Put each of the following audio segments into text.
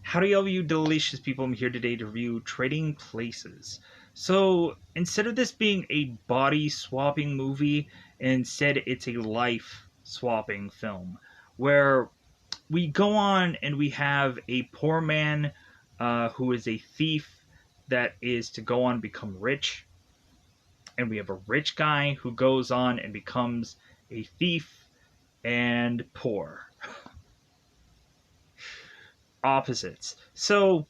Howdy, all you delicious people. I'm here today to review Trading Places. So, instead of this being a body swapping movie, instead it's a life swapping film where we go on and we have a poor man who is a thief that is to go on and become rich, and we have a rich guy who goes on and becomes a thief and poor. Opposites. So,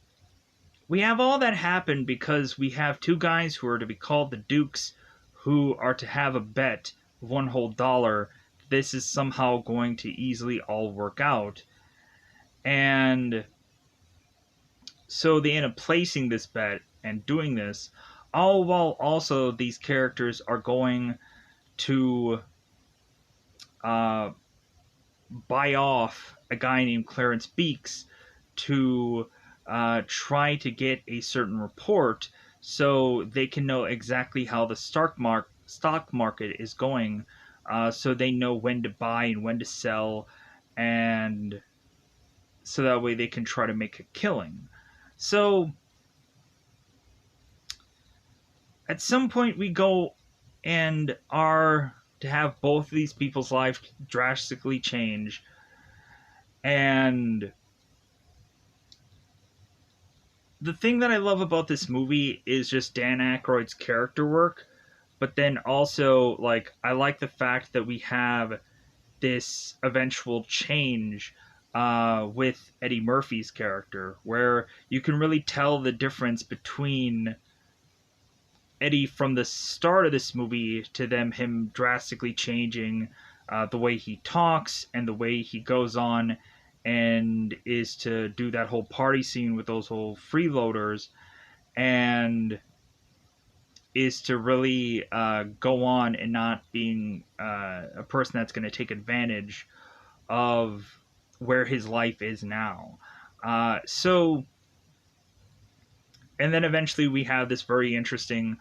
we have all that happen because we have two guys who are to be called the Dukes who are to have a bet of one whole dollar. This is somehow going to easily all work out. And so they end up placing this bet and doing this, all while also these characters are going to uh, buy off a guy named Clarence Beeks to try to get a certain report so they can know exactly how the stock market is going, so they know when to buy and when to sell, and so that way they can try to make a killing. So at some point we go and are to have both of these people's lives drastically change, and the thing that I love about this movie is just Dan Aykroyd's character work, but then also, like, I like the fact that we have this eventual change with Eddie Murphy's character, where you can really tell the difference between Eddie from the start of this movie to him drastically changing the way he talks and the way he goes on and is to do that whole party scene with those whole freeloaders, and is to really go on and not being a person that's going to take advantage of where his life is now. So, and then eventually we have this very interesting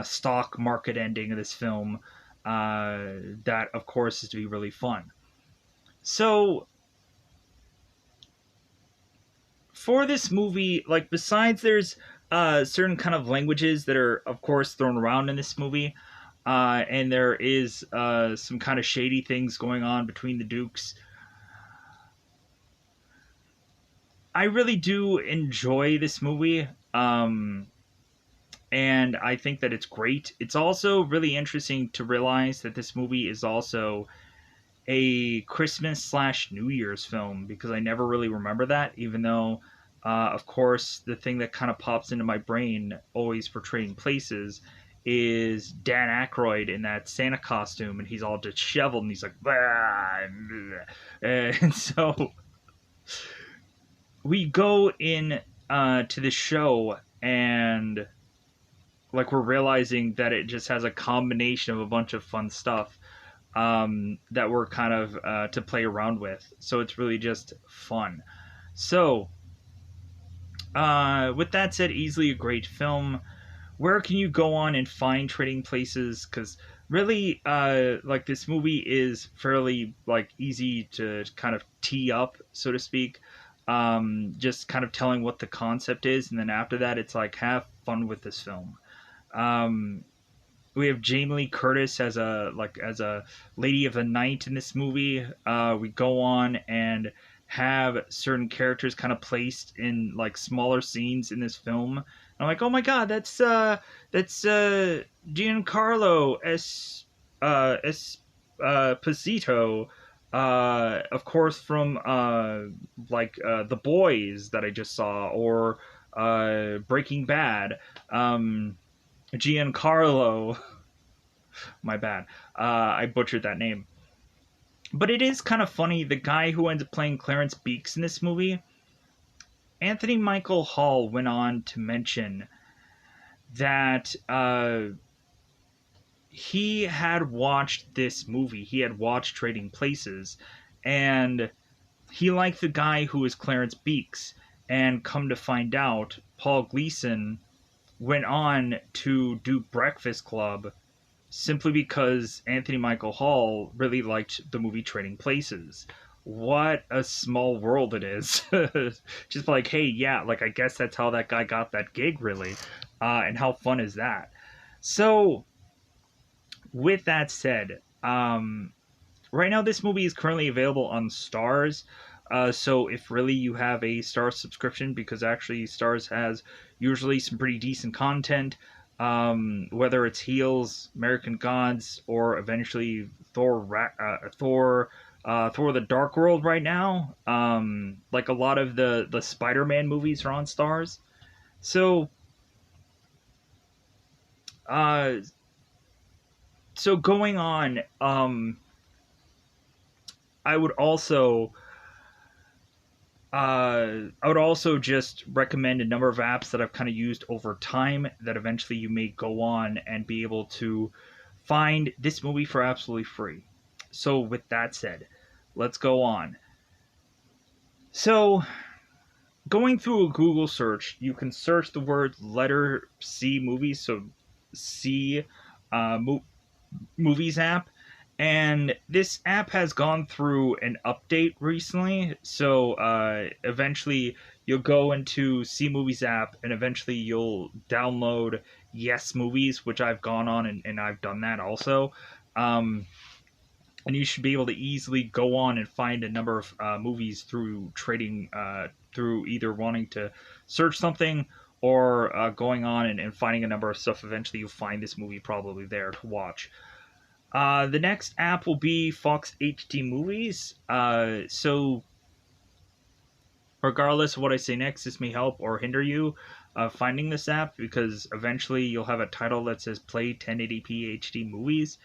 stock market ending of this film that, of course, is to be really fun. So, for this movie, like, besides there's certain kind of languages that are, of course, thrown around in this movie, and there is some kind of shady things going on between the Dukes, I really do enjoy this movie, and I think that it's great. It's also really interesting to realize that this movie is also a Christmas slash New Year's film, because I never really remember that, even though, of course, the thing that kind of pops into my brain always for Trading Places is Dan Aykroyd in that Santa costume, and he's all disheveled, and he's like, "Bah," and so we go in to the show, and like, we're realizing that it just has a combination of a bunch of fun stuff that we're kind of to play around with. So it's really just fun. So, with that said, easily a great film. Where can you go on and find Trading Places? Because really, like, this movie is fairly, like, easy to kind of tee up, so to speak. Just kind of telling what the concept is, and then after that, it's like, have fun with this film. We have Jamie Lee Curtis as a lady of the night in this movie. We go on and have certain characters kind of placed in, like, smaller scenes in this film. And I'm like, oh my god, that's Giancarlo Esposito, of course, from The Boys that I just saw, or Breaking Bad. Giancarlo, my bad, I butchered that name. But it is kind of funny, the guy who ends up playing Clarence Beeks in this movie, Anthony Michael Hall, went on to mention that he had watched this movie, he had watched Trading Places, and he liked the guy who was Clarence Beeks, and come to find out, Paul Gleason went on to do Breakfast Club simply because Anthony Michael Hall really liked the movie Trading Places. what a small world it is. Just like, hey, yeah, like I guess that's how that guy got that gig, really, and how fun is that? So, with that said, right now this movie is currently available on Stars. So if really you have a Stars subscription, because actually Stars has usually some pretty decent content, whether it's Heels, American Gods, or eventually Thor: The Dark World. Right now, like a lot of the Spider-Man movies are on Stars. So, uh, so going on, I would also I would also just recommend a number of apps that I've kind of used over time that eventually you may go on and be able to find this movie for absolutely free. So, with that said, let's go on. So, going through a Google search, you can search the word letter C movies, so C uh, mo- movies app, and this app has gone through an update recently. So eventually you'll go into C Movies app, and eventually you'll download Yes Movies, which I've gone on and I've done that also. Um, and you should be able to easily go on and find a number of movies through trading, through either wanting to search something or going on and finding a number of stuff. Eventually, you'll find this movie probably there to watch. The next app will be Fox HD Movies. So, regardless of what I say next, this may help or hinder you finding this app, because eventually you'll have a title that says Play 1080p HD Movies.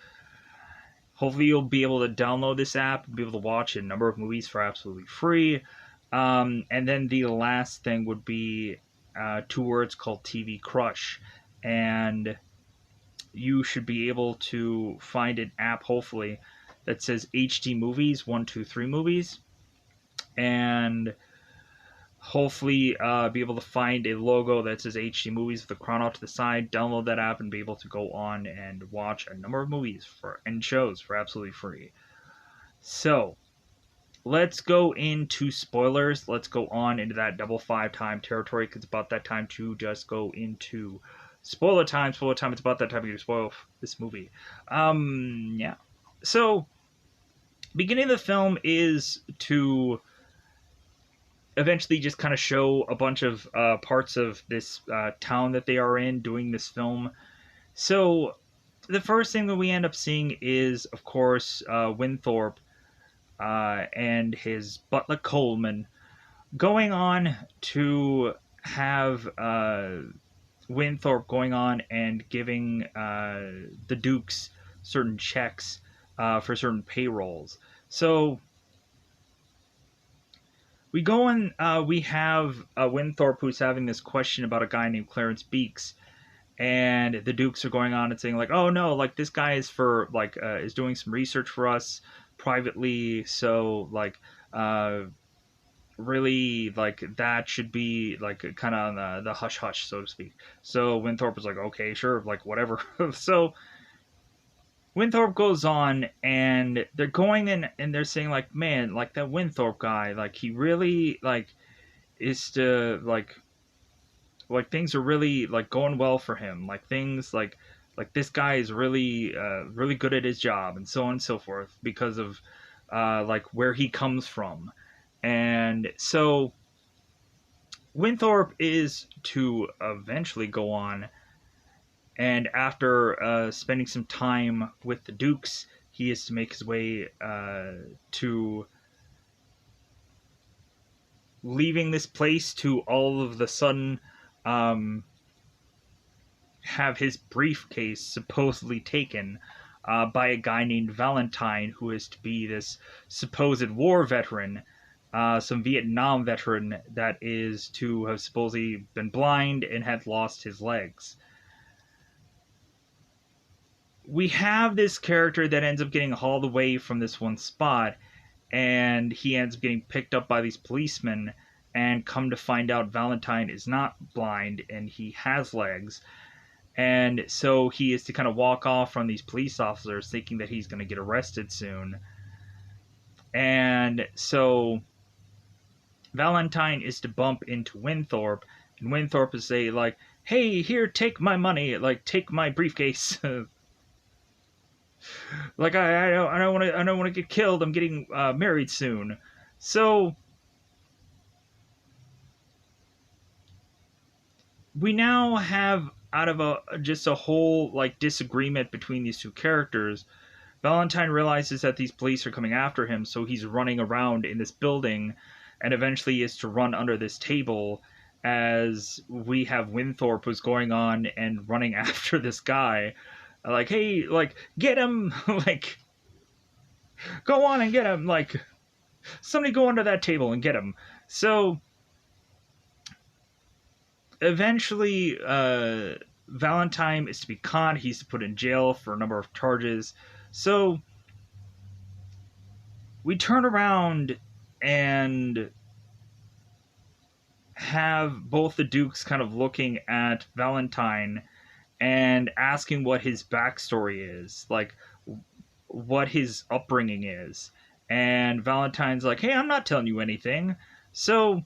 Hopefully, you'll be able to download this app and be able to watch a number of movies for absolutely free. And then the last thing would be two words called TV Crush. And you should be able to find an app, hopefully, that says HD Movies, 123 Movies, and hopefully be able to find a logo that says HD Movies with a crown out to the side. Download that app and be able to go on and watch a number of movies and shows for absolutely free. So, let's go into spoilers. Let's go on into that double five time territory, because it's about that time to just go into spoiler time. Spoiler time. It's about that time to spoil this movie. Yeah. So, beginning of the film is to eventually just kind of show a bunch of parts of this town that they are in doing this film. So, the first thing that we end up seeing is, of course, Winthorpe and his butler Coleman going on to have Winthorpe going on and giving the Dukes certain checks for certain payrolls. So we go and we have Winthorpe, who's having this question about a guy named Clarence Beeks, and the Dukes are going on and saying like, "Oh no, like this guy is for like is doing some research for us privately, so like really like that should be like kind of on the hush hush, so to speak." So Winthorpe is like, "Okay, sure, like whatever." So Winthorpe goes on, and they're going in and they're saying like, "Man, like that Winthorpe guy, like he really like is to like things are really like going well for him, like things like this guy is really really good at his job, and so on and so forth, because of like where he comes from." And so Winthorpe is to eventually go on, and after spending some time with the Dukes, he is to make his way to leaving this place, to all of the sudden um, have his briefcase supposedly taken by a guy named Valentine, who is to be this supposed war veteran, some Vietnam veteran that is to have supposedly been blind and had lost his legs. We have this character that ends up getting hauled away from this one spot, and he ends up getting picked up by these policemen, and come to find out Valentine is not blind and he has legs. And so he is to kind of walk off from these police officers, thinking that he's going to get arrested soon. And so Valentine is to bump into Winthorpe, and Winthorpe is say like, "Hey, here, take my money, like take my briefcase." Like I don't want to get killed. I'm getting married soon. So we now have out of a just a whole like disagreement between these two characters. Valentine realizes that these police are coming after him, so he's running around in this building, and eventually is to run under this table. As we have Winthorpe who's going on and running after this guy, like, hey, like get him, like go on and get him, like somebody go under that table and get him. So eventually, Valentine is to be caught. He's put in jail for a number of charges. So we turn around and have both the Dukes kind of looking at Valentine and asking what his backstory is, like what his upbringing is. And Valentine's like, hey, I'm not telling you anything. So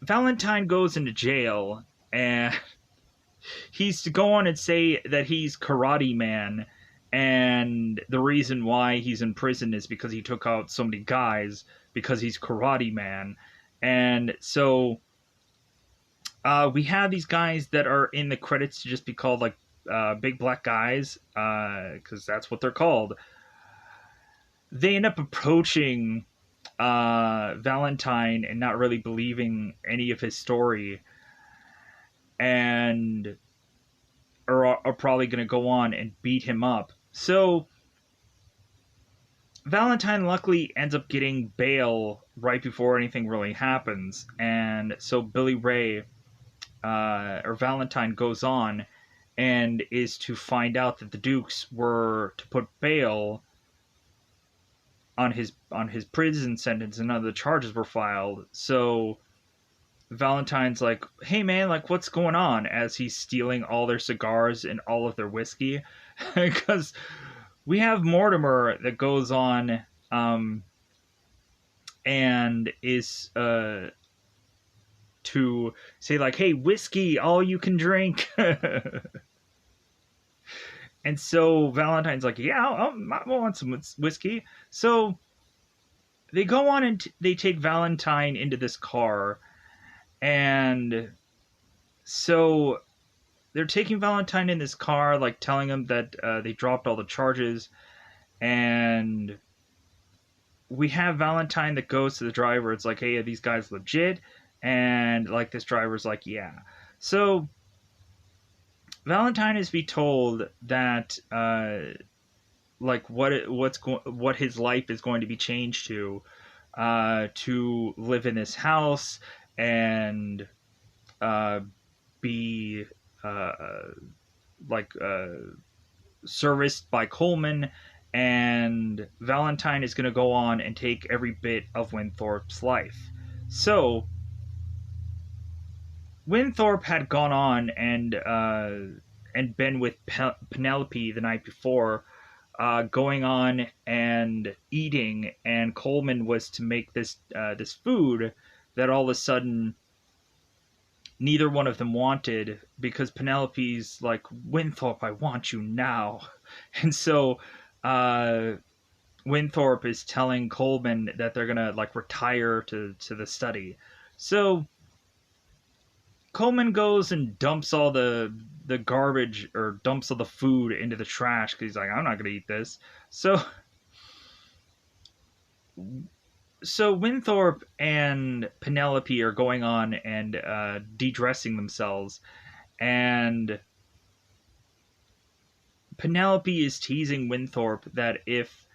Valentine goes into jail, and he's to go on and say that he's Karate Man, and the reason why he's in prison is because he took out so many guys because he's Karate Man. And so we have these guys that are in the credits to just be called like big black guys, because that's what they're called. They end up approaching Valentine and not really believing any of his story, and are probably going to go on and beat him up. So Valentine luckily ends up getting bail right before anything really happens, and so Billy Ray or Valentine goes on and is to find out that the Dukes were to put bail on his prison sentence, and none of the charges were filed. So Valentine's like, hey man, like what's going on, as he's stealing all their cigars and all of their whiskey. Because we have Mortimer that goes on and is to say like, hey, whiskey, all you can drink. And so Valentine's like, yeah, I want some whiskey. So they go on and they take Valentine into this car. And so they're taking Valentine in this car, like telling him that they dropped all the charges. And we have Valentine that goes to the driver. It's like, hey, are these guys legit? And like this driver's like, yeah. So Valentine is to be told that like what his life is going to be changed to live in this house and be like serviced by Coleman, and Valentine is going to go on and take every bit of Winthorpe's life. So Winthorpe had gone on and been with Penelope the night before, going on and eating, and Coleman was to make this this food that all of a sudden neither one of them wanted, because Penelope's like, Winthorpe, I want you now. And so Winthorpe is telling Coleman that they're gonna like retire to the study. So Coleman goes and dumps all the garbage, or dumps all the food into the trash, because he's like, I'm not gonna eat this. So Winthorpe and Penelope are going on and de-dressing themselves, and Penelope is teasing Winthorpe that if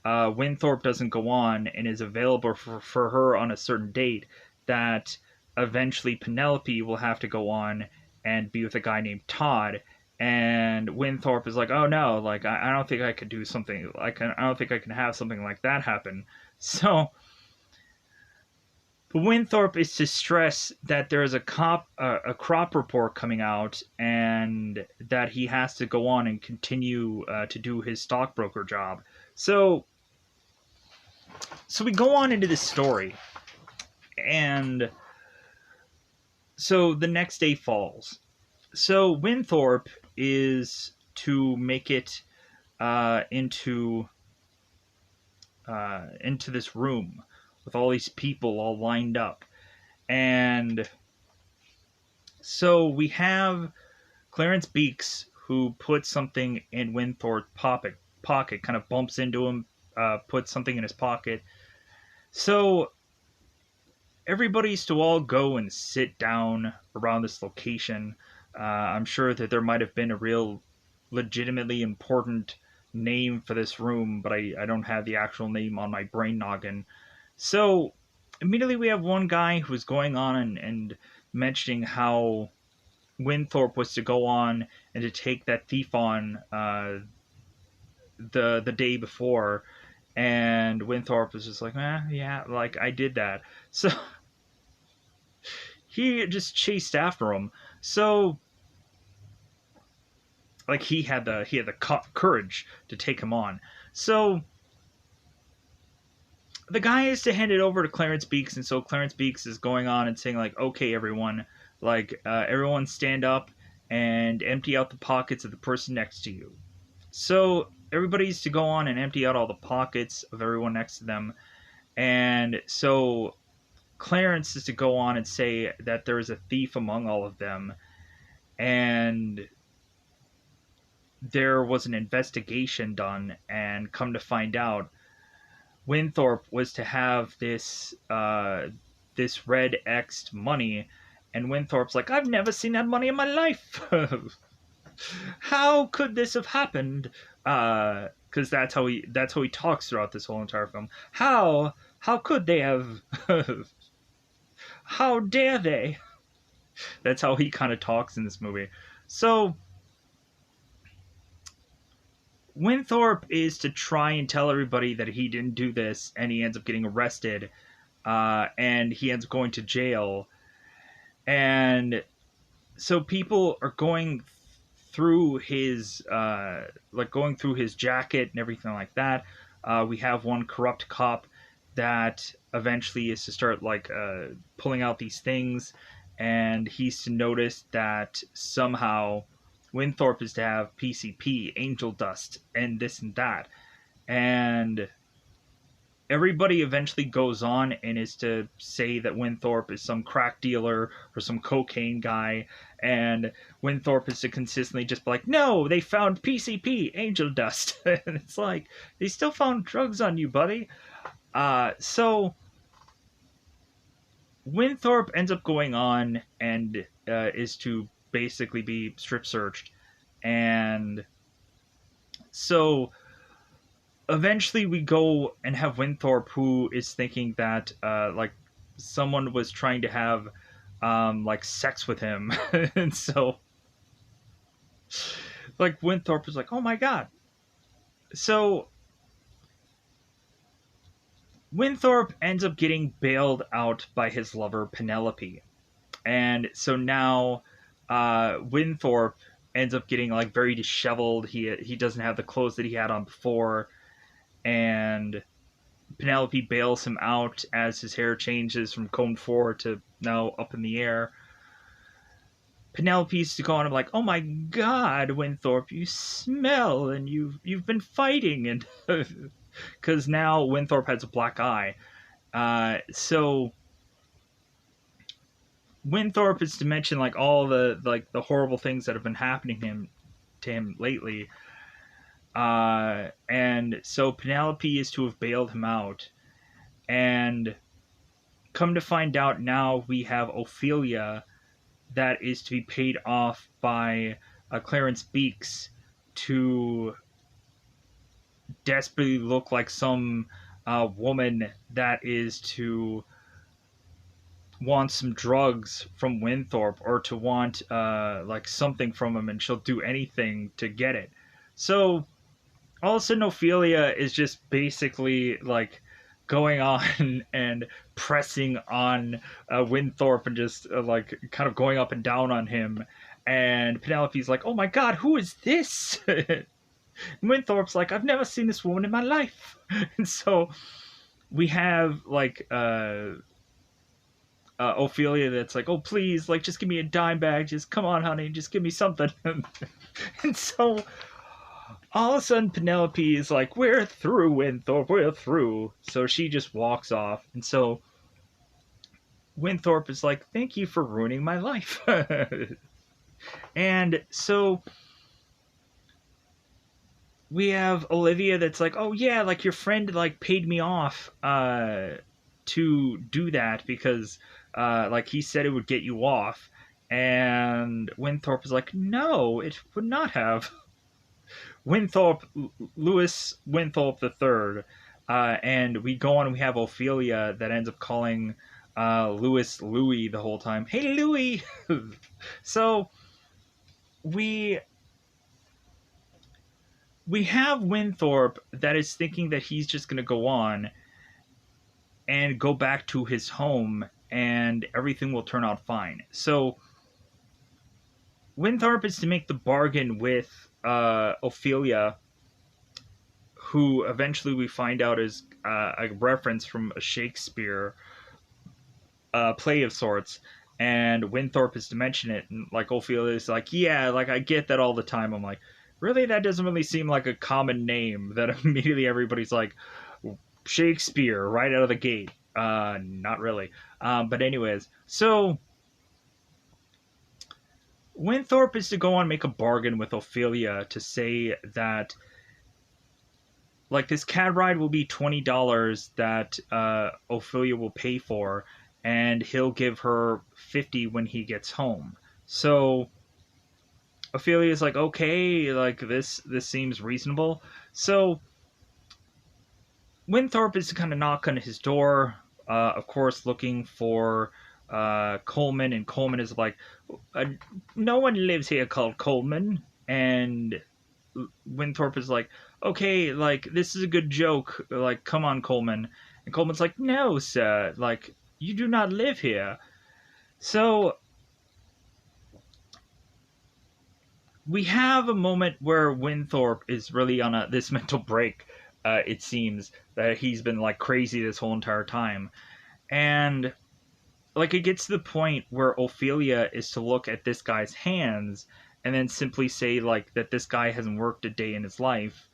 Winthorpe doesn't go on and is available for her on a certain date, that eventually Penelope will have to go on and be with a guy named Todd. And Winthorpe is like, oh no, like I don't think I could do something like, I don't think I can have something like that happen. So Winthorpe is to stress that there is a crop report coming out, and that he has to go on and continue to do his stockbroker job. So So we go on into this story, and so the next day falls. So Winthorpe is to make it into this room with all these people all lined up, and so we have Clarence Beeks, who puts something in Winthorpe's pocket, kind of bumps into him, puts something in his pocket. So everybody's to all go and sit down around this location. I'm sure that there might have been a real legitimately important name for this room, but I don't have the actual name on my brain noggin. So immediately we have one guy who's going on and mentioning how Winthorpe was to go on and to take that thief on the day before, and Winthorpe was just like, yeah, like I did that. So he just chased after him. So like he had the courage to take him on. So the guy is to hand it over to Clarence Beeks, and so Clarence Beeks is going on and saying like, okay, everyone, like everyone stand up and empty out the pockets of the person next to you. So everybody's to go on and empty out all the pockets of everyone next to them, and so Clarence is to go on and say that there is a thief among all of them, and there was an investigation done, and come to find out, Winthorpe was to have this red X'd money, and Winthorpe's like, I've never seen that money in my life. How could this have happened? Because that's how he talks throughout this whole entire film. How could they have? How dare they? That's how he kind of talks in this movie. So Winthorpe is to try and tell everybody that he didn't do this, and he ends up getting arrested, and he ends up going to jail. And so people are going through his going through his jacket and everything like that. We have one corrupt cop that eventually is to start pulling out these things, and he's to notice that somehow Winthorpe is to have PCP, angel dust, and this and that. And everybody eventually goes on and is to say that Winthorpe is some crack dealer or some cocaine guy. And Winthorpe is to consistently just be like, no, they found PCP, angel dust. And it's like, they still found drugs on you, buddy. So Winthorpe ends up going on and is to basically be strip searched, and so eventually we go and have Winthorpe, who is thinking that someone was trying to have sex with him. And so like Winthorpe is like, oh my god. So Winthorpe ends up getting bailed out by his lover Penelope, and so now Winthorpe ends up getting like very disheveled. He doesn't have the clothes that he had on before, and Penelope bails him out as his hair changes from combed forward to now up in the air. Penelope's to go on and like, oh my god, Winthorpe, you smell, and you've been fighting, and because now Winthorpe has a black eye. So Winthorpe is to mention like all the horrible things that have been happening to him lately. And so Penelope is to have bailed him out, and come to find out now we have Ophelia that is to be paid off by Clarence Beeks to desperately look like some woman that is to want some drugs from Winthorpe, or to want something from him, and she'll do anything to get it. So all of a sudden Ophelia is just basically like going on and pressing on Winthorpe, and just kind of going up and down on him. And Penelope's like, oh my god, who is this? Winthorpe's like, I've never seen this woman in my life. And so we have like Ophelia that's like, oh please, like just give me a dime bag, just come on, honey, just give me something. And so all of a sudden Penelope is like, we're through, Winthorpe, we're through. So she just walks off, and so Winthorpe is like, thank you for ruining my life. And so we have Olivia that's like, oh yeah, like your friend like paid me off to do that because like he said it would get you off. And Winthorpe is like, no, it would not have. Winthorpe, Lewis Winthorpe the third, and we go on and we have Ophelia that ends up calling Lewis Louis the whole time. Hey Louis. So we have Winthorpe that is thinking that he's just going to go on and go back to his home and everything will turn out fine. So Winthorpe is to make the bargain with Ophelia, who eventually we find out is a reference from a Shakespeare play of sorts. And Winthorpe is to mention it, and like Ophelia is like, yeah, like I get that all the time. I'm like, really, that doesn't really seem like a common name. That immediately everybody's like, Shakespeare right out of the gate. Not really. But anyways, so Winthorpe is to go on and make a bargain with Ophelia to say that like this cab ride will be $20 that Ophelia will pay for, and he'll give her 50 when he gets home. So Ophelia's like, okay, like this seems reasonable. So Winthorpe is to kind of knock on his door, of course, looking for Coleman, and Coleman is like, no one lives here called Coleman. And Winthorpe is like, okay, like this is a good joke, like come on, Coleman. And Coleman's like, no, sir, like you do not live here. So we have a moment where Winthorpe is really on this mental break. It seems that he's been like crazy this whole entire time, and like it gets to the point where Ophelia is to look at this guy's hands and then simply say like that this guy hasn't worked a day in his life,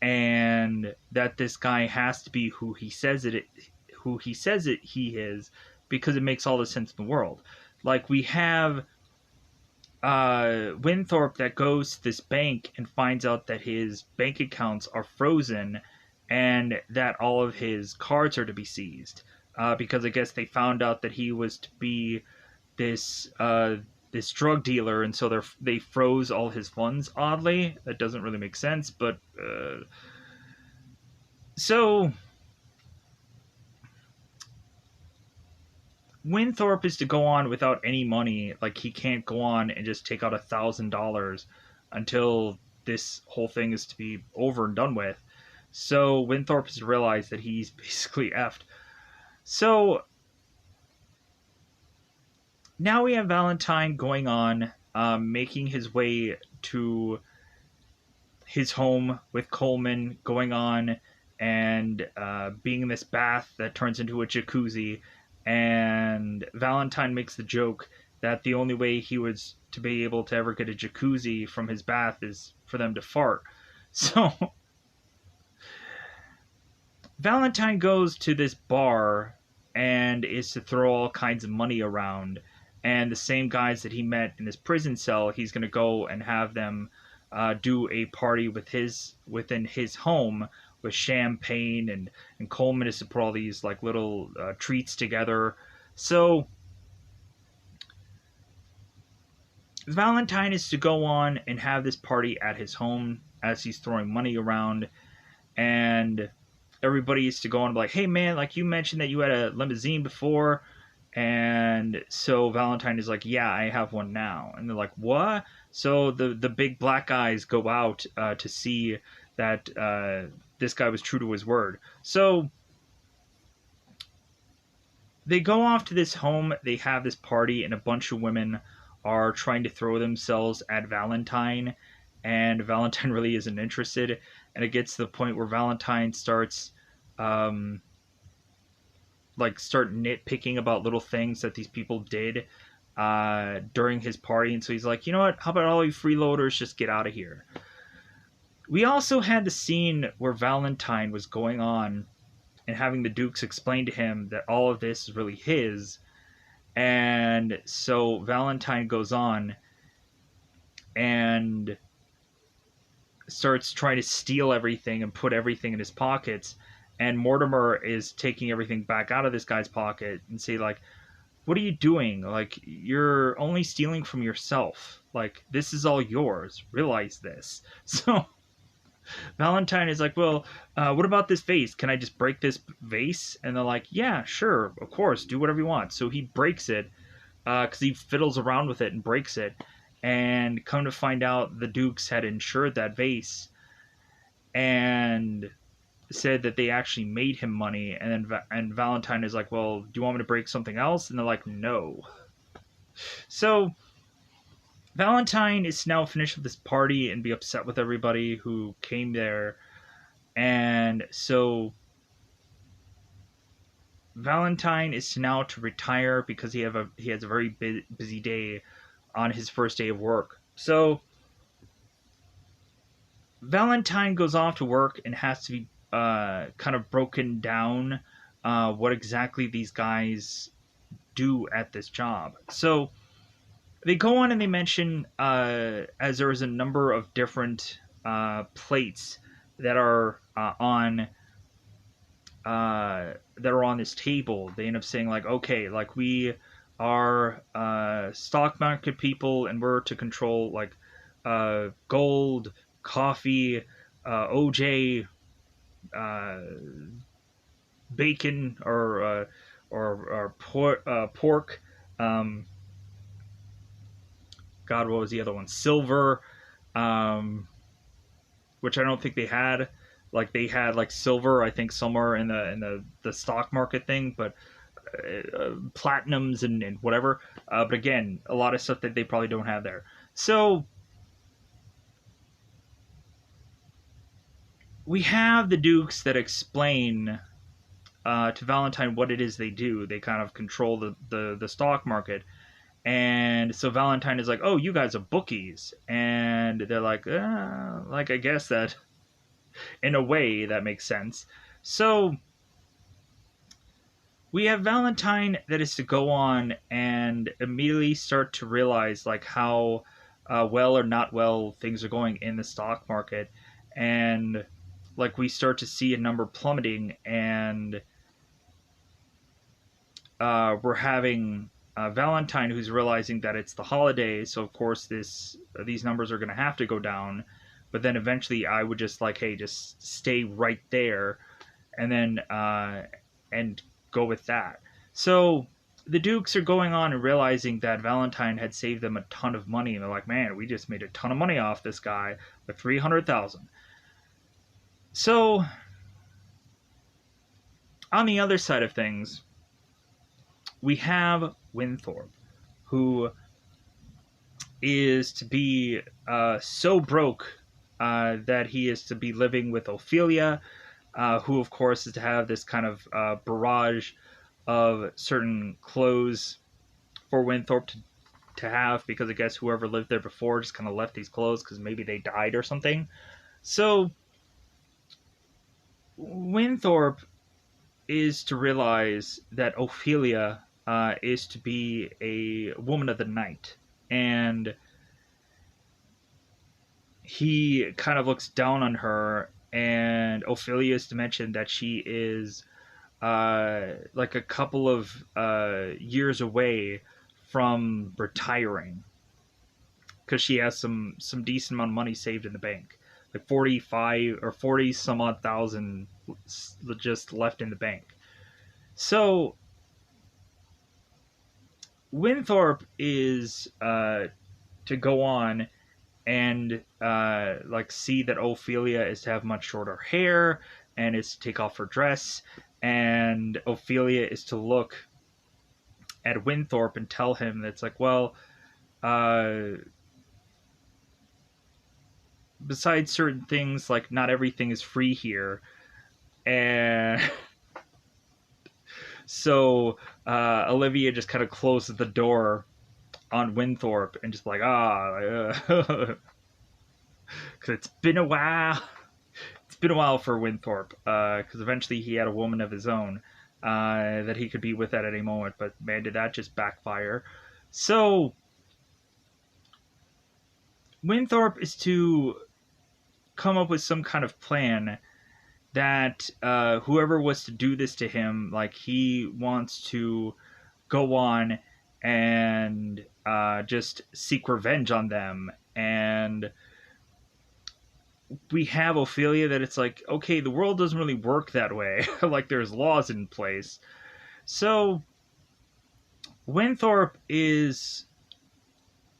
and that this guy has to be who he says he is, because it makes all the sense in the world. Like we have Winthorpe that goes to this bank and finds out that his bank accounts are frozen and that all of his cards are to be seized, because I guess they found out that he was to be this this drug dealer, and so they froze all his funds. Oddly, that doesn't really make sense, but so Winthorpe is to go on without any money. Like he can't go on and just take out $1,000 until this whole thing is to be over and done with. So Winthorpe has realized that he's basically effed. So now we have Valentine going on, making his way to his home with Coleman, going on and being in this bath that turns into a jacuzzi. And Valentine makes the joke that the only way he was to be able to ever get a jacuzzi from his bath is for them to fart. So Valentine goes to this bar and is to throw all kinds of money around. And the same guys that he met in his prison cell, he's going to go and have them do a party within his home with champagne, and Coleman is to put all these like little treats together. So Valentine is to go on and have this party at his home as he's throwing money around, and everybody is to go on and be like, hey man, like you mentioned that you had a limousine before. And so Valentine is like, yeah, I have one now. And they're like, what? So the big black guys go out to see that this guy was true to his word. So they go off to this home, they have this party, and a bunch of women are trying to throw themselves at Valentine, and Valentine really isn't interested. And it gets to the point where Valentine starts like start nitpicking about little things that these people did during his party. And so he's like, you know what? How about all you freeloaders just get out of here? We also had the scene where Valentine was going on and having the Dukes explain to him that all of this is really his. And so Valentine goes on and starts trying to steal everything and put everything in his pockets. And Mortimer is taking everything back out of this guy's pocket and say, like, what are you doing? Like, you're only stealing from yourself. Like, this is all yours. Realize this. So Valentine is like, well, what about this vase? Can I just break this vase? And they're like, yeah, sure, of course, do whatever you want. So he breaks it because he fiddles around with it and breaks it. And come to find out, the Dukes had insured that vase and said that they actually made him money. And then and Valentine is like, well, do you want me to break something else? And they're like, no. So Valentine is now finished with this party and be upset with everybody who came there. And so Valentine is now to retire because he has a very busy day on his first day of work. So Valentine goes off to work and has to be kind of broken down what exactly these guys do at this job. So they go on and they mention as there is a number of different plates that are on this table. They end up saying like, okay, like we are stock market people and we're to control like gold, coffee, OJ, bacon, or pork. God, what was the other one? Silver, which I don't think they had. Like they had like silver, I think somewhere in the stock market thing, but platinums and whatever. But again, a lot of stuff that they probably don't have there. So we have the Dukes that explain to Valentine what it is they do. They kind of control the stock market. And so Valentine is like, oh, you guys are bookies. And they're like I guess that in a way that makes sense. So we have Valentine that is to go on and immediately start to realize like how well or not well things are going in the stock market. And like we start to see a number plummeting, and we're having Valentine who's realizing that it's the holidays, so of course these numbers are going to have to go down. But then eventually, I would just like, hey, just stay right there, and then and go with that. So the Dukes are going on and realizing that Valentine had saved them a ton of money, and they're like, man, we just made a ton of money off this guy, like 300,000. So on the other side of things, we have Winthorpe, who is to be so broke that he is to be living with Ophelia, who, of course, is to have this kind of barrage of certain clothes for Winthorpe to have, because I guess whoever lived there before just kind of left these clothes because maybe they died or something. So Winthorpe is to realize that Ophelia is to be a woman of the night, and he kind of looks down on her, and Ophelia is to mention that she is like a couple of years away from retiring because she has some decent amount of money saved in the bank, like 45 or 40 some odd thousand just left in the bank. So Winthorpe is to go on and like see that Ophelia is to have much shorter hair and is to take off her dress, and Ophelia is to look at Winthorpe and tell him that it's like, well, besides certain things, like not everything is free here. And So Olivia just kind of closes the door on Winthorpe and just like, because it's been a while. It's been a while for Winthorpe, because eventually he had a woman of his own that he could be with at any moment, but man, did that just backfire. So Winthorpe is to come up with some kind of plan that whoever was to do this to him, like he wants to go on and just seek revenge on them. And we have Ophelia that it's like, okay, the world doesn't really work that way. Like there's laws in place. So Winthorpe is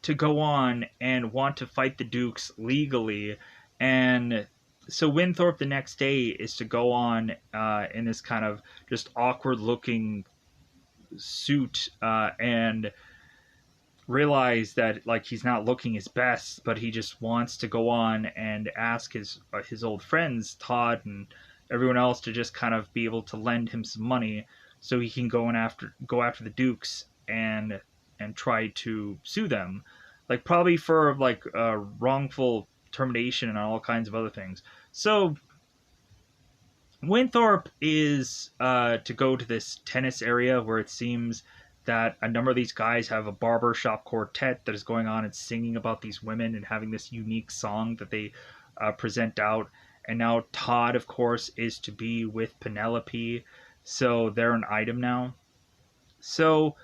to go on and want to fight the Dukes legally. And so Winthorpe the next day is to go on in this kind of just awkward looking suit and realize that like he's not looking his best, but he just wants to go on and ask his old friends Todd and everyone else to just kind of be able to lend him some money so he can go after the Dukes and try to sue them, like probably for like wrongful termination and all kinds of other things. So Winthorpe is to go to this tennis area where it seems that a number of these guys have a barbershop quartet that is going on and singing about these women and having this unique song that they present out. And now Todd, of course, is to be with Penelope, so they're an item now. So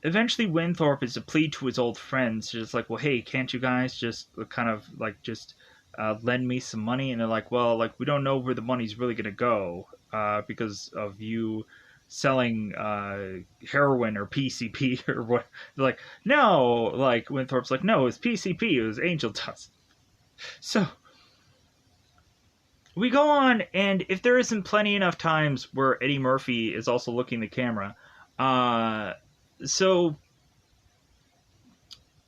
eventually Winthorpe is to plead to his old friends, just like, well, hey, can't you guys just kind of like just lend me some money? And they're like, well, like we don't know where the money's really gonna go because of you selling heroin or PCP or what. They're like, no, like Winthorpe's like, no, it's PCP, it was angel dust. So we go on, and if there isn't plenty enough times where Eddie Murphy is also looking at the camera, so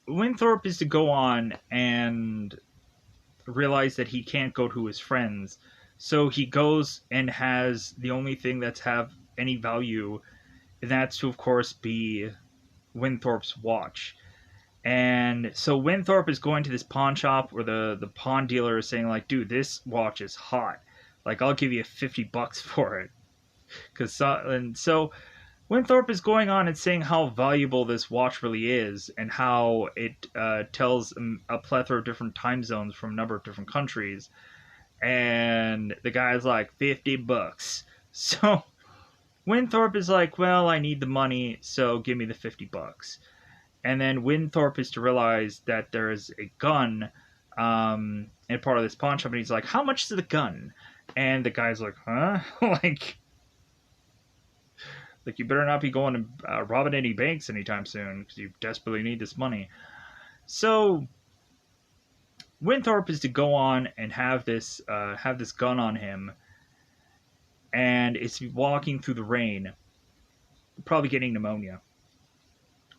Winthorpe is to go on and realize that he can't go to his friends, so he goes and has the only thing that's have any value, and that's to of course be Winthorpe's watch. And so Winthorpe is going to this pawn shop where the pawn dealer is saying like, dude, this watch is hot, like I'll give you $50 for it. And so Winthorpe is going on and saying how valuable this watch really is and how it tells a plethora of different time zones from a number of different countries. And the guy's like, $50. So Winthorpe is like, well, I need the money, so give me the $50. And then Winthorpe is to realize that there is a gun in part of this pawn shop, and he's like, how much is the gun? And the guy's like, huh? like you better not be going to robbing any banks anytime soon, because you desperately need this money. So Winthorpe is to go on and have this gun on him, and it's walking through the rain, probably getting pneumonia.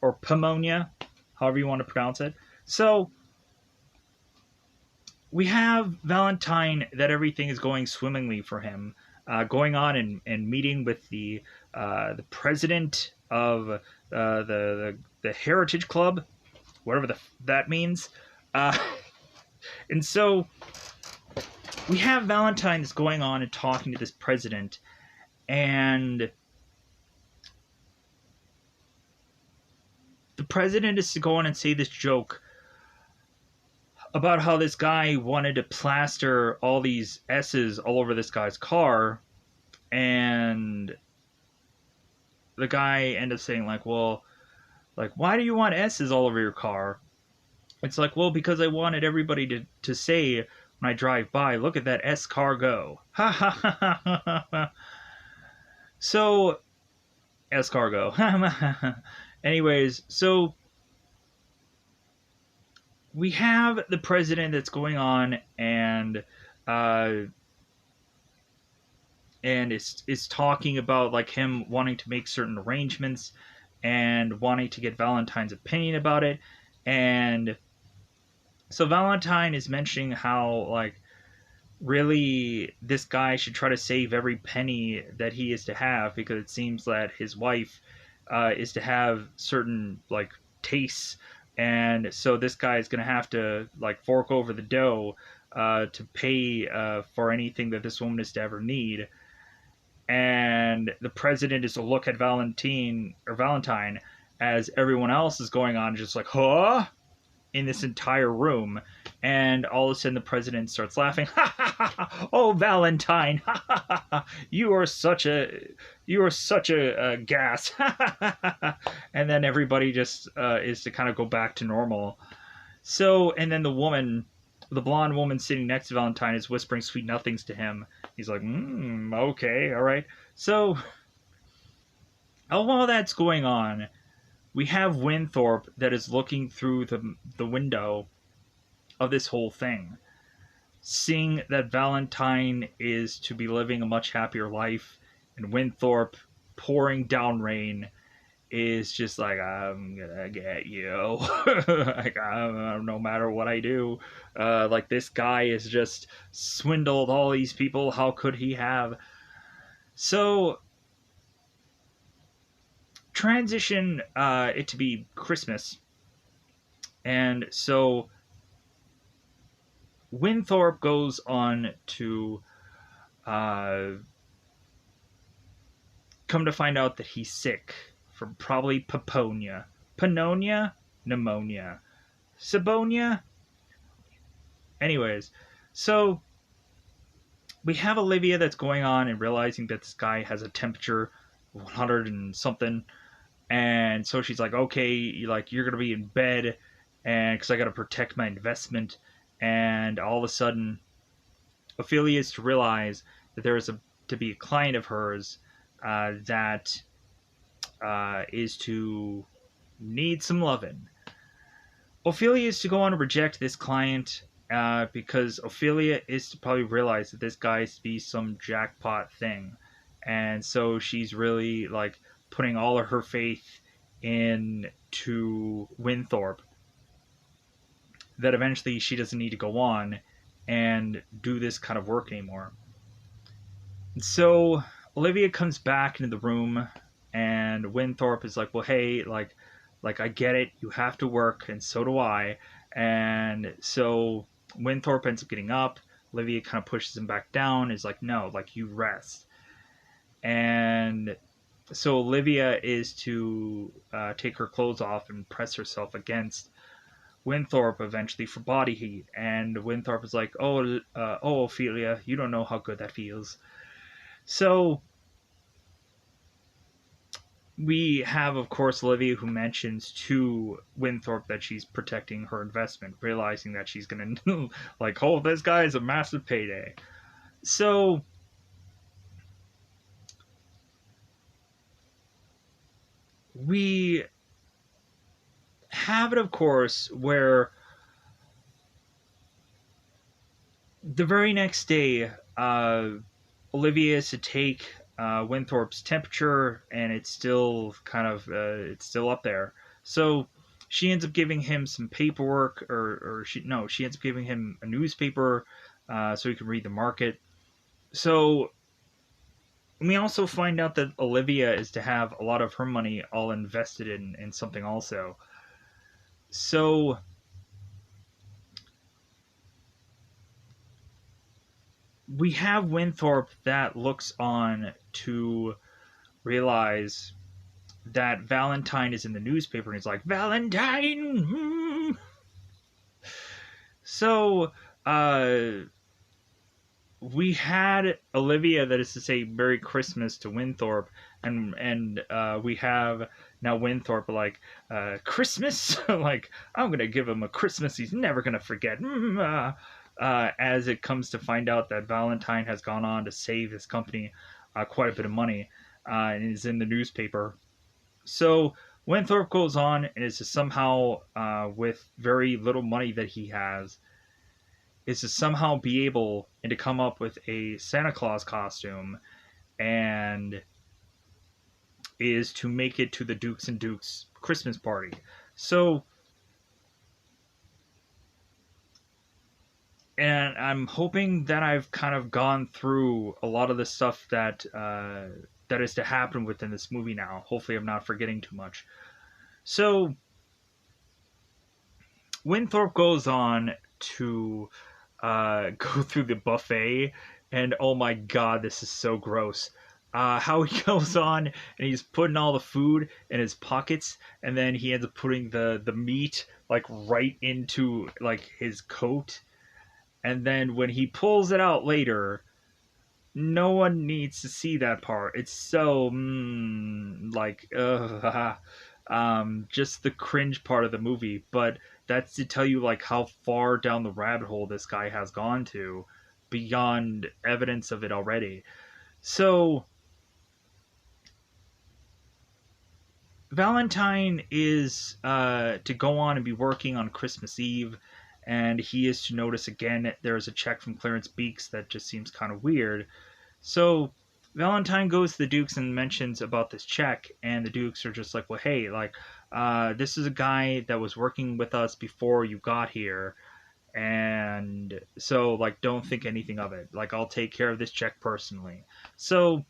Or pneumonia, however you want to pronounce it. So we have Valentine that everything is going swimmingly for him, going on and meeting with the president of the Heritage Club, whatever that means. And so we have Valentine is going on and talking to this president, and the president is to go on and say this joke about how this guy wanted to plaster all these S's all over this guy's car, and the guy ended up saying like, well, like, why do you want S's all over your car? It's like, well, because I wanted everybody to say when I drive by, look at that S car go. Ha ha ha ha ha. So, escargot. Anyways, so we have the president that's going on and is talking about like him wanting to make certain arrangements and wanting to get Valentine's opinion about it. And so Valentine is mentioning how like really this guy should try to save every penny that he is to have, because it seems that his wife is to have certain like tastes, and so this guy is going to have to like fork over the dough to pay for anything that this woman is to ever need. And the president is to look at Valentine as everyone else is going on, just like, huh? In this entire room, and all of a sudden the president starts laughing. Oh, Valentine, you are such a gas. And then everybody just is to kind of go back to normal. So, and then the blonde woman sitting next to Valentine, is whispering sweet nothings to him. He's like, okay, all right. So while that's going on, we have Winthorpe that is looking through the window of this whole thing, seeing that Valentine is to be living a much happier life, and Winthorpe, pouring down rain, is just like, I'm gonna get you. Like, no matter what I do, like, this guy has just swindled all these people. How could he have? So transition it to be Christmas, and so Winthorpe goes on to come to find out that he's sick from probably pneumonia, Sabonia. Anyways, so we have Olivia that's going on and realizing that this guy has a temperature of 100 and something, and so she's like, okay, you're gonna be in bed, and because I gotta protect my investment. And all of a sudden, Ophelia is to realize that there is to be a client of hers that is to need some loving. Ophelia is to go on and reject this client because Ophelia is to probably realize that this guy is to be some jackpot thing, and so she's really like putting all of her faith into Winthorpe, that eventually she doesn't need to go on and do this kind of work anymore. And so Olivia comes back into the room, and Winthorpe is like, well, hey, like I get it, you have to work, and so do I. And so Winthorpe ends up getting up. Olivia kind of pushes him back down, is like, no, like, you rest. And so Olivia is to take her clothes off and press herself against Winthorpe eventually for body heat, and Winthorpe is like, oh, Ophelia, you don't know how good that feels. So we have, of course, Olivia, who mentions to Winthorpe that she's protecting her investment, realizing that she's gonna like, oh, this guy is a massive payday. So we have it, of course, where the very next day, Olivia is to take Winthorpe's temperature, and it's still kind of it's still up there. So she ends up giving him some paperwork, or she ends up giving him a newspaper so he can read the market. So we also find out that Olivia is to have a lot of her money all invested in something also. So we have Winthorpe that looks on to realize that Valentine is in the newspaper, and he's like, Valentine! Hmm. So, we had Olivia that is to say Merry Christmas to Winthorpe, and we have now Winthorpe like, Christmas? Like, I'm going to give him a Christmas he's never going to forget. As it comes to find out that Valentine has gone on to save his company quite a bit of money, and is in the newspaper. So Winthorpe goes on and is to somehow, with very little money that he has, is to somehow be able and to come up with a Santa Claus costume, and is to make it to the Dukes and Dukes Christmas party. So and I'm hoping that I've kind of gone through a lot of the stuff that that is to happen within this movie now. Hopefully, I'm not forgetting too much. So, Winthorpe goes on to go through the buffet, and oh my god, this is so gross. How he goes on and he's putting all the food in his pockets, and then he ends up putting the meat like right into like his coat, and then when he pulls it out later, no one needs to see that part. It's so like just the cringe part of the movie, but that's to tell you like how far down the rabbit hole this guy has gone to beyond evidence of it already. So Valentine is to go on and be working on Christmas Eve, and he is to notice again that there's a check from Clarence Beeks that just seems kind of weird. So Valentine goes to the Dukes and mentions about this check, and the Dukes are just like, well, hey, like, this is a guy that was working with us before you got here, and so, like, don't think anything of it. Like, I'll take care of this check personally. So,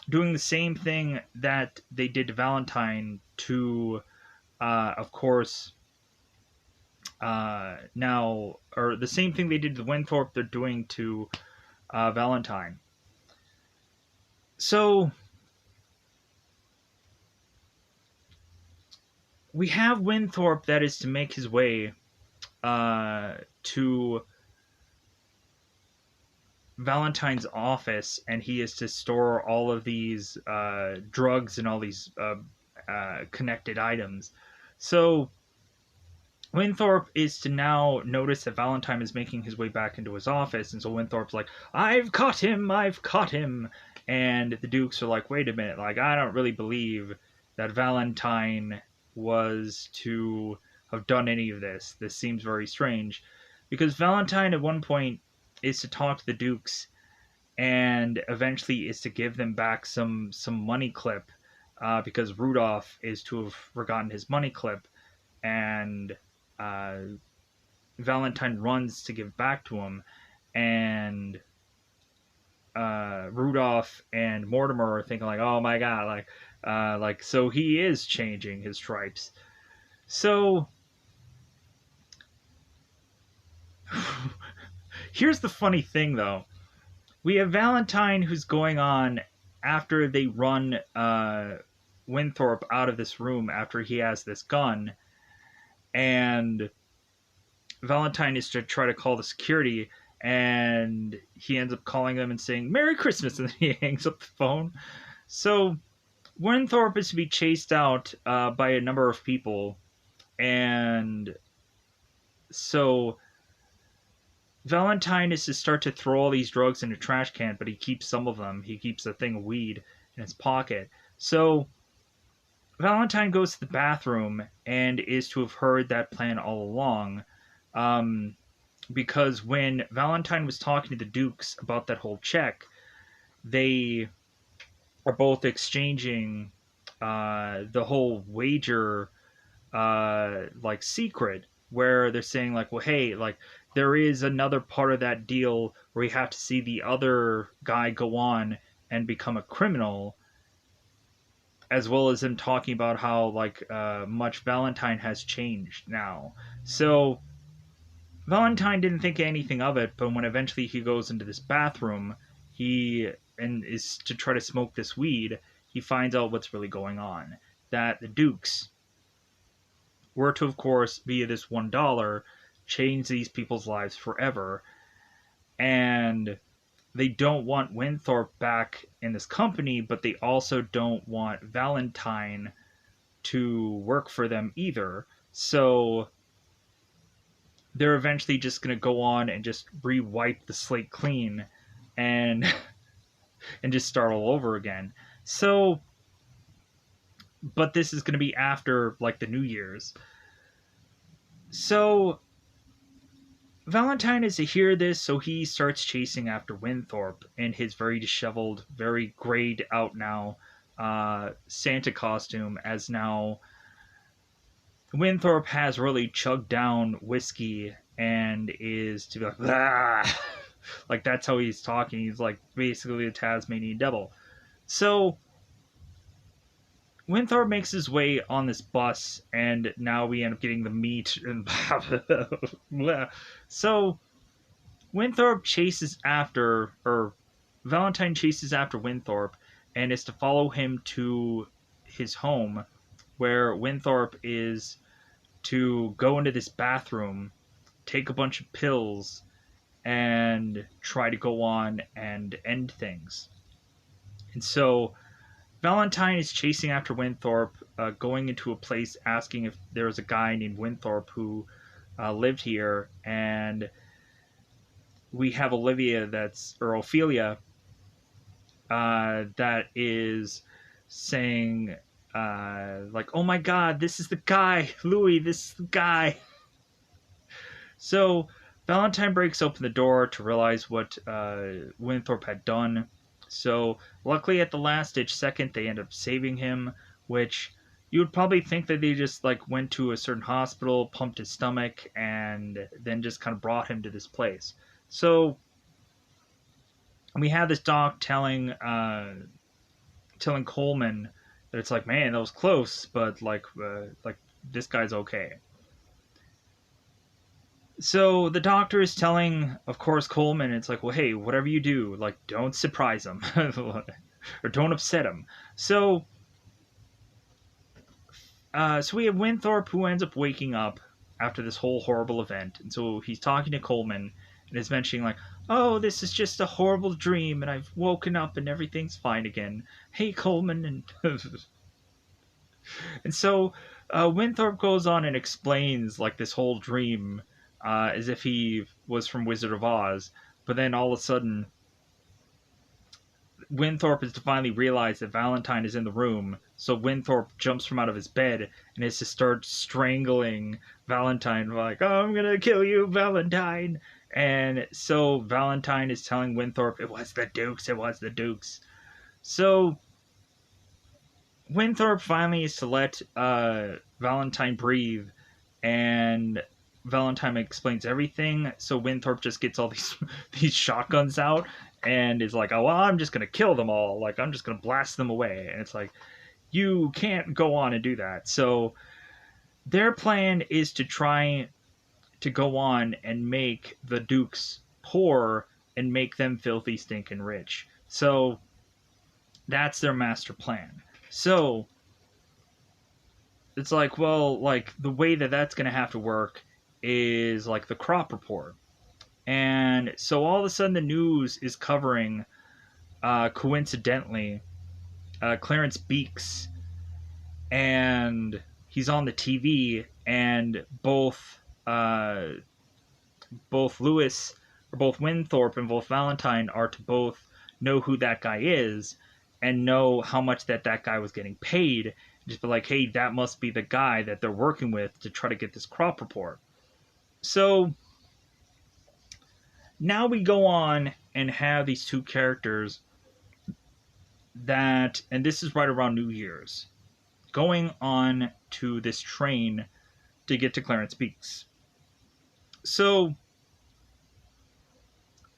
doing the same thing that they did to Valentine to, of course, now, or the same thing they did to Winthorpe, they're doing to Valentine. So we have Winthorpe that is to make his way to Valentine's office, and he is to store all of these drugs and all these connected items. So Winthorpe is to now notice that Valentine is making his way back into his office, and so Winthorpe's like, I've caught him, I've caught him. And the Dukes are like, wait a minute, like, I don't really believe that Valentine was to have done any of this. This seems very strange. Because Valentine at one point is to talk to the Dukes and eventually is to give them back some money clip because Rudolph is to have forgotten his money clip, and uh, Valentine runs to give back to him, and Rudolph and Mortimer are thinking like, oh my god, like so he is changing his stripes. So here's the funny thing though. We have Valentine who's going on after they run Winthorpe out of this room after he has this gun, and Valentine is to try to call the security, and he ends up calling them and saying Merry Christmas, and then he hangs up the phone. So Winthorpe is to be chased out by a number of people, and so Valentine is to start to throw all these drugs in a trash can, but he keeps some of them. He keeps a thing of weed in his pocket. So Valentine goes to the bathroom and is to have heard that plan all along. Because when Valentine was talking to the Dukes about that whole check, they are both exchanging the whole wager like secret, where they're saying like, well, hey, like there is another part of that deal where we have to see the other guy go on and become a criminal, as well as them talking about how like much Valentine has changed now. So Valentine didn't think anything of it, but when eventually he goes into this bathroom, he and is to try to smoke this weed, he finds out what's really going on. That the Dukes were to, of course, via this $1, change these people's lives forever. And they don't want Winthorpe back in this company, but they also don't want Valentine to work for them either. So they're eventually just going to go on and just re-wipe the slate clean and and just start all over again. So but this is going to be after like the New Year's. So Valentine is to hear this, so he starts chasing after Winthorpe in his very disheveled, very grayed out now Santa costume, as now Winthorpe has really chugged down whiskey and is to be like, ah! Like that's how he's talking. He's like basically a Tasmanian devil. So Winthorpe makes his way on this bus, and now we end up getting the meat and so Winthorpe chases after, or Valentine chases after Winthorpe, and is to follow him to his home, where Winthorpe is to go into this bathroom, take a bunch of pills, and try to go on and end things. And so Valentine is chasing after Winthorpe, going into a place asking if there was a guy named Winthorpe who lived here, and we have Ophelia that is saying like, "Oh my God, this is the guy, Louis. This is the guy." So Valentine breaks open the door to realize what Winthorpe had done. So luckily, at the last ditch second, they end up saving him, which you would probably think that they just like went to a certain hospital, pumped his stomach, and then just kind of brought him to this place. So we have this doc telling Coleman that it's like, man, that was close, but like this guy's okay. So the doctor is telling, of course, Coleman, it's like, well, hey, whatever you do, like, don't surprise him or don't upset him. So we have Winthorpe, who ends up waking up after this whole horrible event, and so he's talking to Coleman and is mentioning like, oh, this is just a horrible dream, and I've woken up and everything's fine again. Hey, Coleman, and and so Winthorpe goes on and explains like this whole dream as if he was from Wizard of Oz, but then all of a sudden Winthorpe is to finally realize that Valentine is in the room, so Winthorpe jumps from out of his bed and is to start strangling Valentine, like, oh, I'm gonna kill you, Valentine. And so Valentine is telling Winthorpe, it was the Dukes, it was the Dukes. So Winthorpe finally is to let Valentine breathe, and Valentine explains everything. So Winthorpe just gets all these shotguns out and is like, oh, well, I'm just gonna kill them all. Like, I'm just gonna blast them away. And it's like, you can't go on and do that. So their plan is to try to go on and make the Dukes poor and make them filthy, stinking rich. So that's their master plan. So it's like, well, like the way that that's going to have to work is like the crop report. And so all of a sudden the news is covering, coincidentally, Clarence Beeks, and he's on the TV, and both Lewis, or both Winthorpe and both Valentine are to both know who that guy is and know how much that guy was getting paid. Just be like, hey, that must be the guy that they're working with to try to get this crop report. So now we go on and have these two characters that, and this is right around New Year's, going on to this train to get to Clarence Beeks. So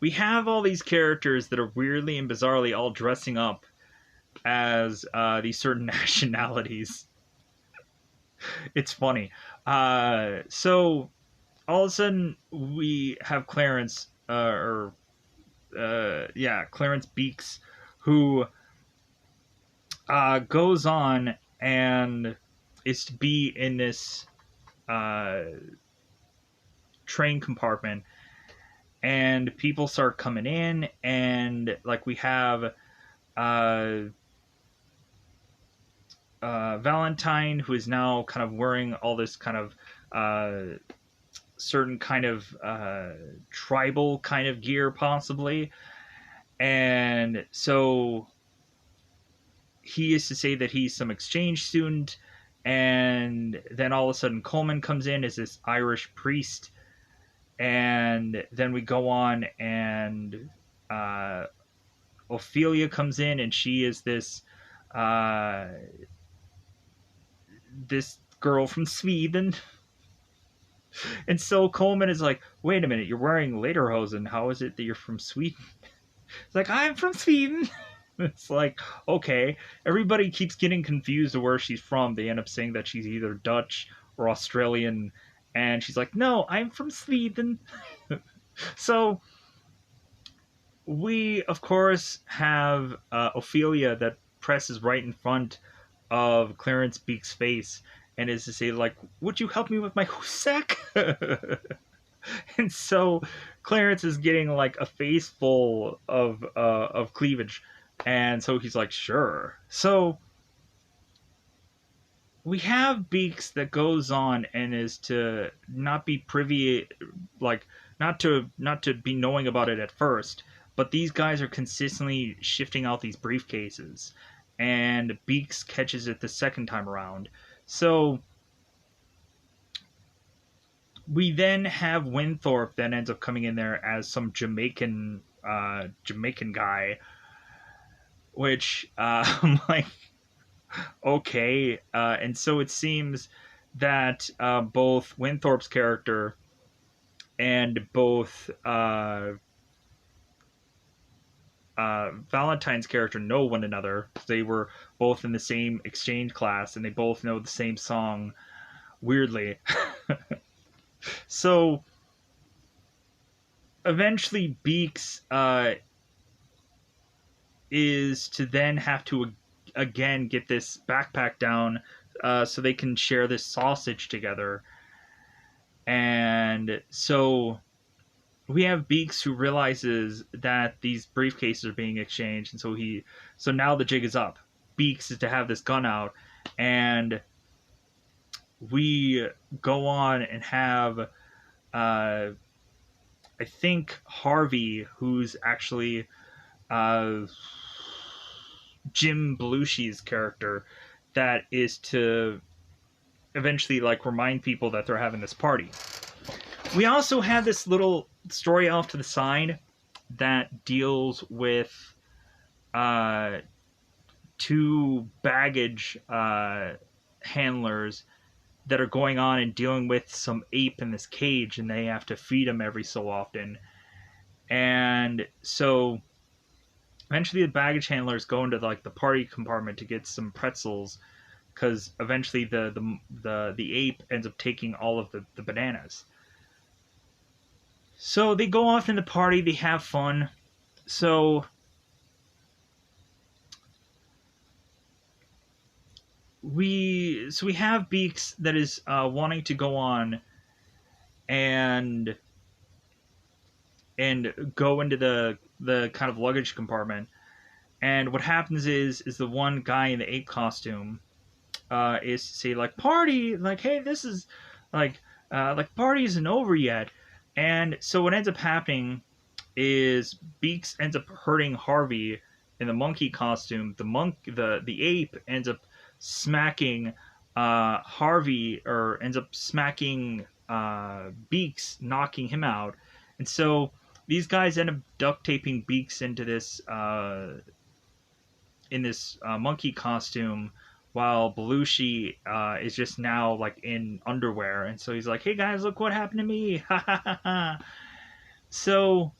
we have all these characters that are weirdly and bizarrely all dressing up as these certain nationalities. It's funny. So all of a sudden we have Clarence, Clarence Beeks, who goes on and is to be in this train compartment, and people start coming in, and like we have Valentine, who is now kind of wearing all this kind of certain kind of tribal kind of gear, possibly. And so he is to say that he's some exchange student, and then all of a sudden Coleman comes in as this Irish priest, and then we go on and Ophelia comes in, and she is this girl from Sweden. And so Coleman is like, wait a minute, you're wearing lederhosen. How is it that you're from Sweden? It's like, I'm from Sweden. It's like, okay. Everybody keeps getting confused of where she's from. They end up saying that she's either Dutch or Australian. And she's like, no, I'm from Sweden. So we, of course, have Ophelia that presses right in front of Clarence Beek's face and is to say, like, would you help me with my sack? And so Clarence is getting like a face full of cleavage, and so he's like, sure. So we have Beeks that goes on and is to not be privy, like not to be knowing about it at first, but these guys are consistently shifting out these briefcases, and Beeks catches it the second time around. So we then have Winthorpe that ends up coming in there as some Jamaican guy, which I'm like, okay. And so it seems that both Winthorpe's character and both Valentine's character know one another. They were both in the same exchange class, and they both know the same song. Weirdly. So eventually Beeks is to then have to again get this backpack down so they can share this sausage together. And so we have Beeks who realizes that these briefcases are being exchanged, and so now the jig is up. Beeks is to have this gun out, and we go on and have I think Harvey, who's actually Jim Belushi's character, that is to eventually like remind people that they're having this party. We also have this little story off to the side that deals with two baggage handlers that are going on and dealing with some ape in this cage, and they have to feed him every so often. And so eventually the baggage handlers go into like the party compartment to get some pretzels, because eventually the ape ends up taking all of the bananas. So they go off in the party, they have fun. So we have Beeks that is wanting to go on and go into the kind of luggage compartment, and what happens is the one guy in the ape costume is to say like, party, like, hey, this is like party isn't over yet. And so what ends up happening is Beeks ends up hurting Harvey in the monkey costume. The ape ends up smacking Harvey, or ends up smacking Beeks, knocking him out. And so these guys end up duct taping Beeks into this monkey costume, while Belushi is just now like in underwear. And so he's like, hey guys, look what happened to me. Ha ha ha ha. So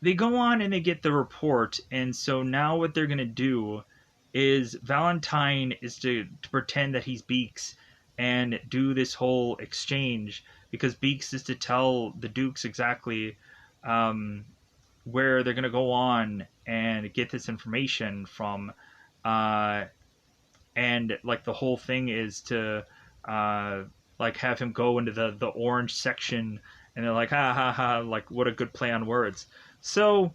they go on and they get the report, and so now what they're gonna do is Valentine is to pretend that he's Beeks and do this whole exchange, because Beeks is to tell the Dukes exactly where they're gonna go on and get this information from, and like the whole thing is to like have him go into the orange section, and they're like, ha ha ha, like what a good play on words. So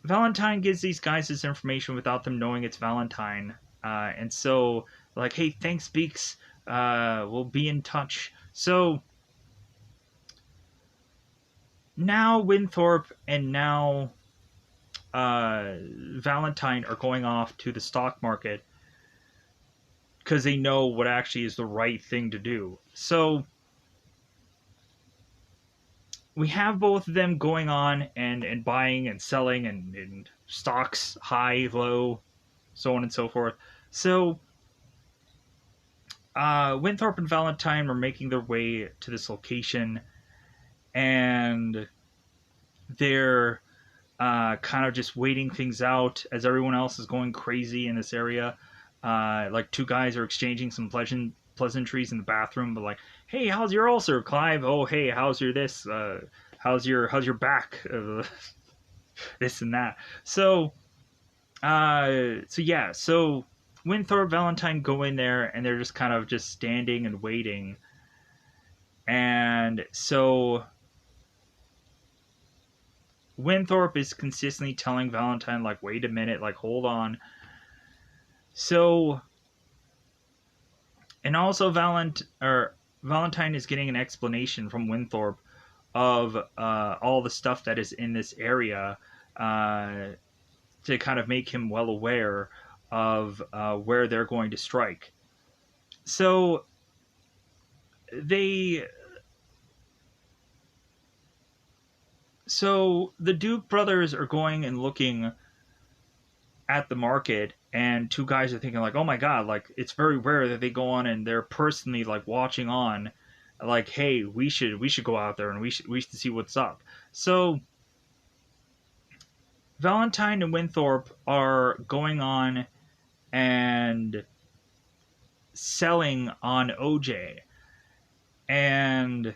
Valentine gives these guys this information without them knowing it's Valentine, and so like, hey, thanks Beeks, we'll be in touch. So now Winthorpe and now Valentine are going off to the stock market because they know what actually is the right thing to do. So we have both of them going on and buying and selling and stocks high, low. so on and so forth. So Winthorpe and Valentine are making their way to this location, and they're kind of just waiting things out as everyone else is going crazy in this area. Like two guys are exchanging some pleasantries in the bathroom, but like, "Hey, how's your ulcer, Clive? Oh, hey, how's your this? How's your back? This and that." So Winthorpe, Valentine go in there, and they're just kind of just standing and waiting. And so Winthorpe is consistently telling Valentine, like, "Wait a minute, like, hold on." So, and also Valentine is getting an explanation from Winthorpe of all the stuff that is in this area, uh, to kind of make him well aware of where they're going to strike. So they the Duke brothers are going and looking at the market, and two guys are thinking like, "Oh my god, like it's very rare that they go on and they're personally like watching on, like, hey, we should go out there and we should see what's up." So Valentine and Winthorpe are going on and selling on OJ, and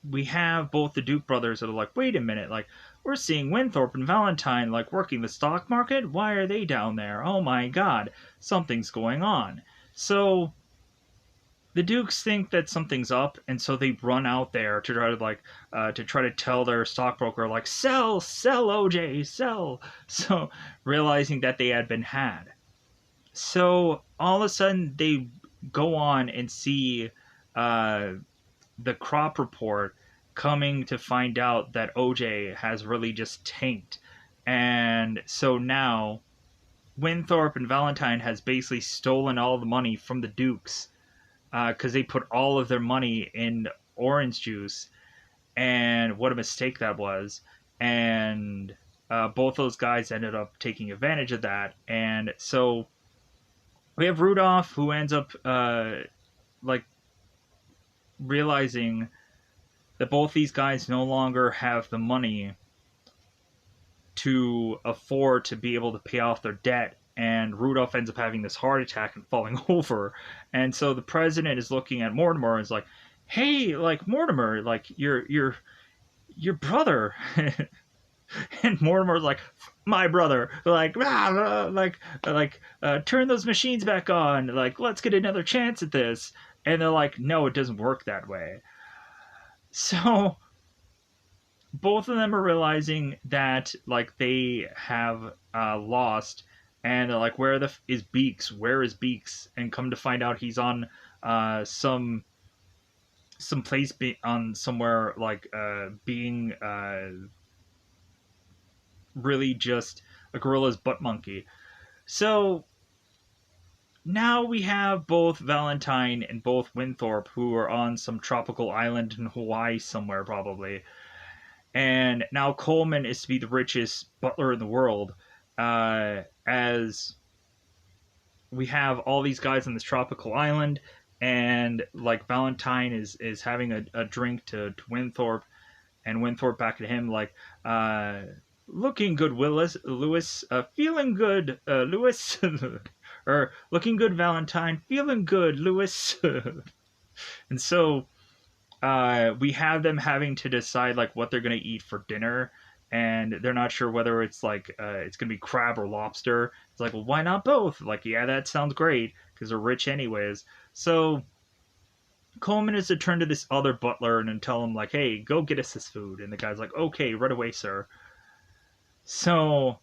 we have both the Duke brothers that are like, "Wait a minute, like we're seeing Winthorpe and Valentine like working the stock market. Why are they down there? Oh my god, something's going on." So the Dukes think that something's up, and so they run out there to try to tell their stockbroker like, sell OJ, sell. So realizing that they had been had. So all of a sudden they go on and see uh, the crop report, coming to find out that OJ has really just tanked. And so now Winthorpe and Valentine has basically stolen all the money from the Dukes, because they put all of their money in orange juice, and what a mistake that was. And both those guys ended up taking advantage of that. And so we have Rudolph, who ends up like realizing that both these guys no longer have the money to afford to be able to pay off their debt, and Rudolph ends up having this heart attack and falling over. And so the president is looking at Mortimer and is like, "Hey, like Mortimer, like your brother." And Mortimer's like, "My brother, like, turn those machines back on, like, let's get another chance at this." And they're like, "No, it doesn't work that way." So both of them are realizing that like they have lost, and they're like, "Is Beaks? Where is Beaks?" And come to find out, he's on some place on somewhere, like being really just a gorilla's butt monkey. So now we have both Valentine and both Winthorpe, who are on some tropical island in Hawaii somewhere, probably. And now Coleman is to be the richest butler in the world, as we have all these guys on this tropical island, and like Valentine is having a drink to Winthorpe, and Winthorpe back at him like, "Looking good, Lewis, feeling good, Lewis." Or, "Looking good, Valentine, feeling good, Lewis." And so we have them having to decide like what they're going to eat for dinner, and they're not sure whether it's like it's going to be crab or lobster. It's like, well, why not both? Like, yeah, that sounds great because they're rich anyways. So Coleman is to turn to this other butler and tell him like, "Hey, go get us this food." And the guy's like, "Okay, right away, sir." So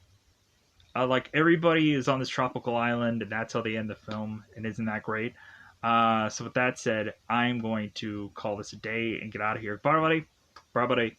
like everybody is on this tropical island, and that's how they end the film. And isn't that great? So with that said, I'm going to call this a day and get out of here. Bye, buddy. Bye, buddy.